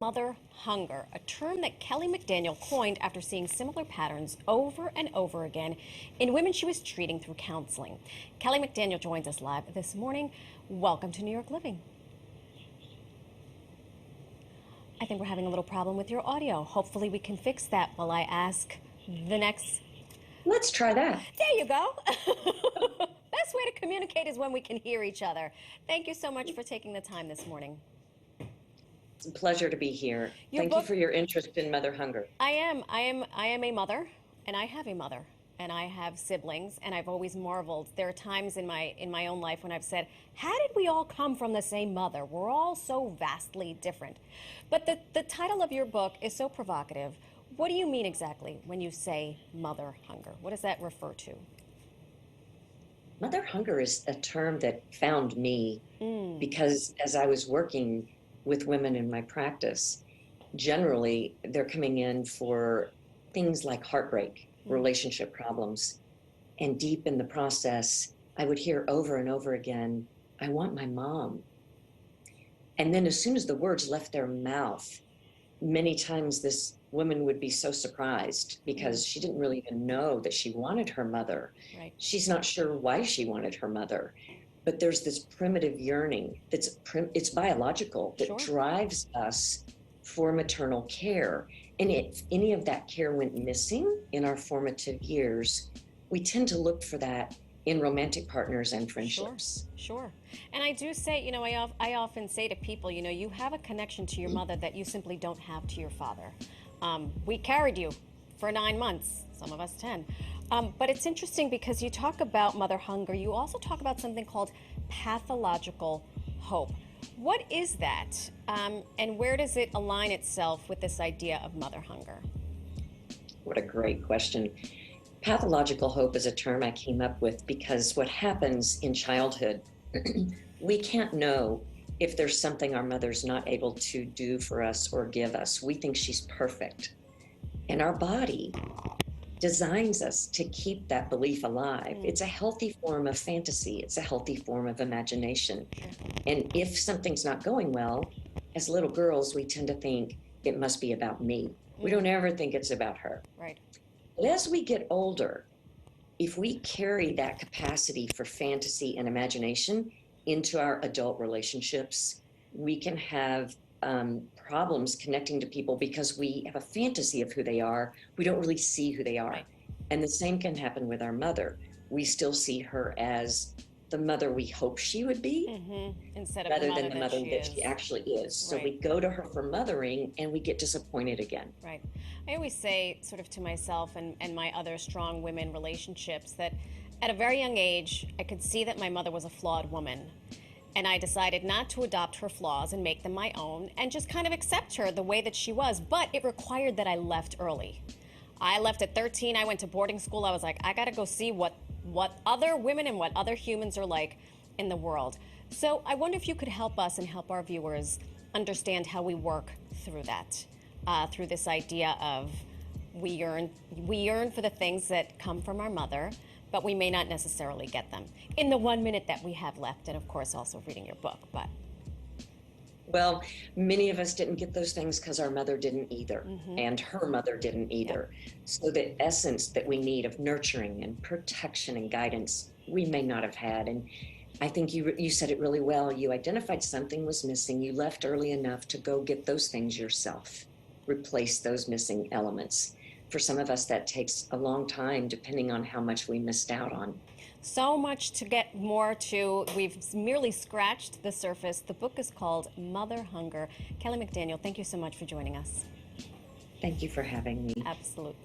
Mother hunger, a term that Kelly McDaniel coined after seeing similar patterns over and over again in women she was treating through counseling. Kelly McDaniel joins us live this morning. Welcome to New York Living. I think we're having a little problem with your audio. Hopefully we can fix that while I ask the next. Let's try that. There you go. Best way to communicate is when we can hear each other. Thank you so much for taking the time this morning. It's a pleasure to be here. Thank you for your interest in mother hunger. I am a mother, and I have a mother, and I have siblings, and I've always marveled. There are times in my own life when I've said, how did we all come from the same mother? We're all so vastly different. But the title of your book is so provocative. What do you mean exactly when you say mother hunger? What does that refer to? Mother hunger is a term that found me because as I was working with women in my practice, generally they're coming in for things like heartbreak, relationship problems. And deep in the process, I would hear over and over again, I want my mom. And then as soon as the words left their mouth, many times this woman would be so surprised because she didn't really even know that she wanted her mother. Right. She's not sure why she wanted her mother. But there's this primitive yearning it's biological that drives us for maternal care. And if any of that care went missing in our formative years, we tend to look for that in romantic partners and friendships. Sure. And I do say, I often say to people, you have a connection to your mother that you simply don't have to your father. We carried you for 9 months, some of us 10. But it's interesting because you talk about mother hunger. You also talk about something called pathological hope. What is that? And where does it align itself with this idea of mother hunger? What a great question. Pathological hope is a term I came up with because what happens in childhood, we can't know if there's something our mother's not able to do for us or give us. We think she's perfect. And our body designs us to keep that belief alive. It's a healthy form of fantasy. It's a healthy form of imagination. And if something's not going well, as little girls, we tend to think it must be about me. We don't ever think it's about her. Right. But as we get older, if we carry that capacity for fantasy and imagination into our adult relationships, we can have problems connecting to people because we have a fantasy of who they are. We don't really see who they are. Right. And the same can happen with our mother. We still see her as the mother we hope she would be, instead of rather than the mother that she actually is. Right. So we go to her for mothering and we get disappointed again. Right. I always say sort of to myself and my other strong women relationships that at a very young age, I could see that my mother was a flawed woman. And I decided not to adopt her flaws and make them my own and just kind of accept her the way that she was. But it required that I left early. I left at 13. I went to boarding school. I was like, I got to go see what other women and what other humans are like in the world. So I wonder if you could help us and help our viewers understand how we work through that, through this idea of we yearn for the things that come from our mother, but we may not necessarily get them in the 1 minute that we have left, and of course also reading your book. But well, many of us didn't get those things because our mother didn't either, and her mother didn't either. Yeah. So the essence that we need of nurturing and protection and guidance, we may not have had. And I think you said it really well. You identified something was missing. You left early enough to go get those things yourself, replace those missing elements. For some of us, that takes a long time, depending on how much we missed out on. So much to get more to. We've merely scratched the surface. The book is called Mother Hunger. Kelly McDaniel, thank you so much for joining us. Thank you for having me. Absolutely.